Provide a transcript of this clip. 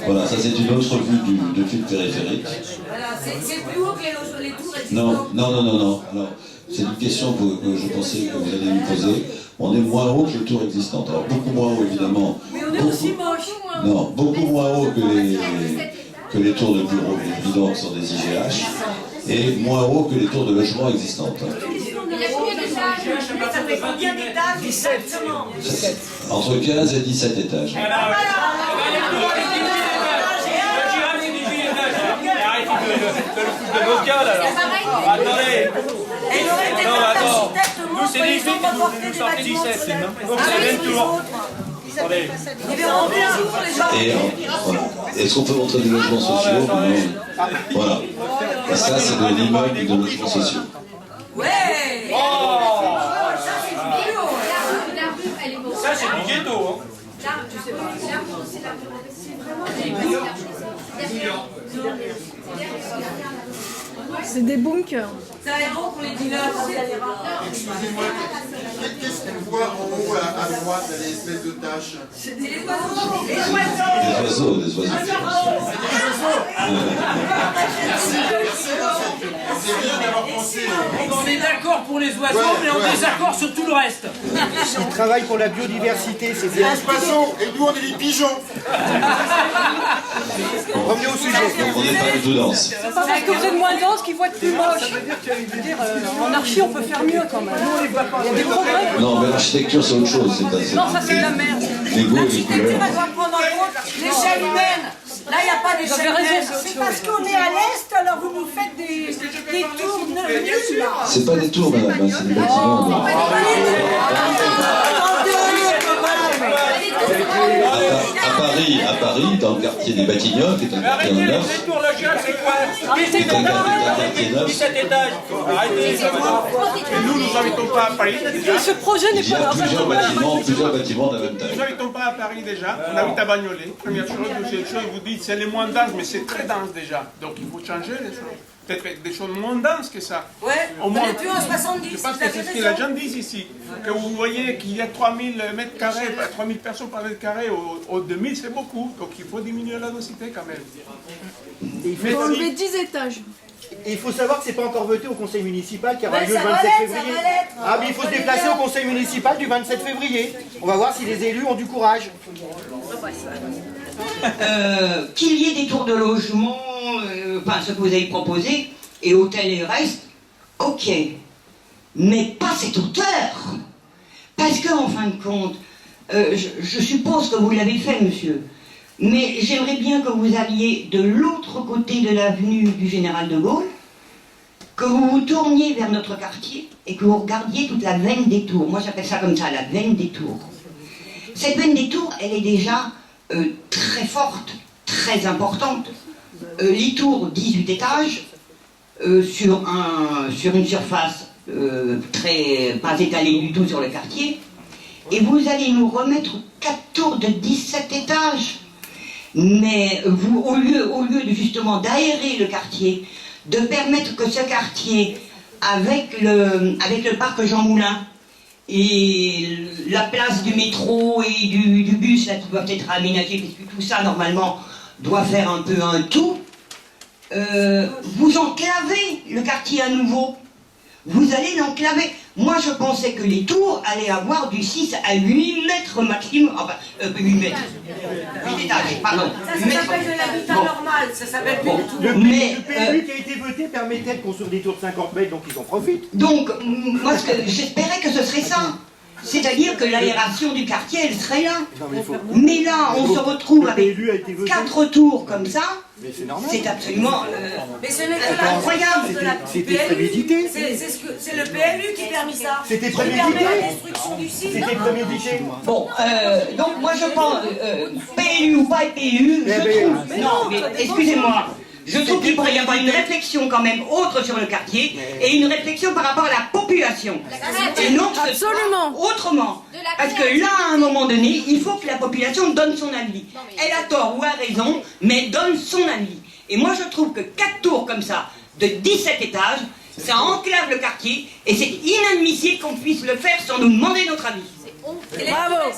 Voilà, ça c'est une autre vue du film périphérique. Voilà, c'est plus haut que les tours existantes. Non. Alors, c'est une question que je pensais que vous alliez me poser. On est moins haut que les tours existantes. Alors, beaucoup moins haut, évidemment. Mais on est aussi moche. Non, beaucoup moins haut que les tours de bureaux, évidemment, qui sont des IGH, et moins haut que les tours de logement existantes. Ça fait combien d'étages? 17. Entre 15 et 17 étages. Attendez. Nous, c'est des filles qui nous sortent 17. Donc, c'est même tour. Attendez. Et est-ce qu'on peut montrer des logements sociaux? Voilà. Et ça, c'est de l'immeuble de logements sociaux. Ouais. Ça, c'est du ghetto. C'est des bunkers. Ça va être bon pour les dealers. Excusez-moi, qu'est-ce qu'on voit en haut à droite, les espèces de taches? C'est les oiseaux. Des oiseaux. C'est bien d'avoir pensé. On est d'accord pour les oiseaux, mais on est désaccord sur tout le reste. Ils travaillent pour la biodiversité, c'est bien. Les oiseaux, et nous on est les pigeons. Revenez au sujet. Donc on n'est pas du tout dense. C'est pas parce que vous êtes moins dense qu'il faut être plus moche. Je veux dire, en archi, on peut faire mieux quand même. Il y a des progrès. Non, mais l'architecture, c'est autre chose. Non, ça c'est de la merde. Les goûts et les L'architecture, couleurs. elle doit prendre en compte l'échelle humaine. Là, il n'y a pas Vous d'échelle avez humaine. raison, C'est parce qu'on est à l'est, alors vous nous faites des tours nuls, là. C'est pas des tours, madame, hein, c'est des bâtiments. À Paris, dans le quartier des Batignolles, qui est un quartier en neuf, Les tours logeurs, c'est quoi? qui est un quartier neuf, 17 étages. Arrêtez, ça va. Et nous n'habitons pas à Paris déjà. Ce projet n'est il y a pas plusieurs bâtiments de la même Nous taille. n'habitons pas à Paris déjà. On habite à Bagnolet. Première chose, deuxième chose, vous dites c'est les moins denses, mais c'est très dense déjà. Donc il faut changer les choses. Peut-être des choses moins denses que ça. Ouais, Au on moins. est plus en 70. Je pense que c'est ce que les gens disent ici. Que vous voyez qu'il y a 3000 mètres carrés, 3000 personnes par mètre carré, au 2000 c'est beaucoup. Donc il faut diminuer la densité quand même. Et il Il faut enlever 10 étages. Et il faut savoir que c'est pas encore voté au conseil municipal qui aura Mais lieu le ça va 27 l'être, ça février. va l'être. Ah mais il faut se déplacer au conseil municipal du 27 février. On va voir si les élus ont du courage. Qu'il y ait des tours de logement, enfin ce que vous avez proposé, et hôtel et le reste, ok. Mais pas cette hauteur. Parce qu'en fin de compte, je suppose que vous l'avez fait, monsieur, mais j'aimerais bien que vous alliez de l'autre côté de l'avenue du Général de Gaulle, que vous vous tourniez vers notre quartier et que vous regardiez toute la veine des tours. Moi j'appelle ça comme ça, la veine des tours. Cette veine des tours, elle est déjà très forte, très importante. Les tours, 18 étages, sur une surface pas étalée du tout sur le quartier, et vous allez nous remettre 4 tours de 17 étages. Mais vous, au lieu de justement d'aérer le quartier, de permettre que ce quartier, avec le parc Jean Moulin, et la place du métro et du bus là, qui doivent être aménagés, parce que tout ça normalement doit faire un peu un tout, vous enclavez le quartier à nouveau. Vous allez l'enclaver. Moi je pensais que les tours allaient avoir du 6 à 8 mètres maximum. Enfin, 8 mètres. 8 étages, pardon. Ça s'appelle de l'habitat normal, ça s'appelle plus du tout. Le Mais, PLU qui a été voté permettait de construire des tours de 50 mètres, donc ils en profitent. Donc, moi j'espérais que ce serait ça. C'est-à-dire que l'aération du quartier, elle serait là. Non, mais, il faut... Mais là, on se retrouve Le avec PLU a été voté. 4 tours comme ça. Mais c'est normal. C'est absolument... Mais ce n'est que la incroyable. de la C'était PLU. prémédité. C'est le PLU qui a permis ça. C'était Qui permet prémédité. la destruction du site. C'était prémédité. Bon, donc moi je pense, PLU ou pas PLU, je trouve... Mais Non, mais excusez-moi. Je trouve qu'il pourrait y avoir une réflexion quand même autre sur le quartier et une réflexion par rapport à la population. Et non Absolument. autrement. Parce que là, à un moment donné, il faut que la population donne son avis. Elle a tort ou a raison, mais donne son avis. Et moi, je trouve que 4 tours comme ça, de 17 étages, ça enclave le quartier, et c'est inadmissible qu'on puisse le faire sans nous demander notre avis. Bravo.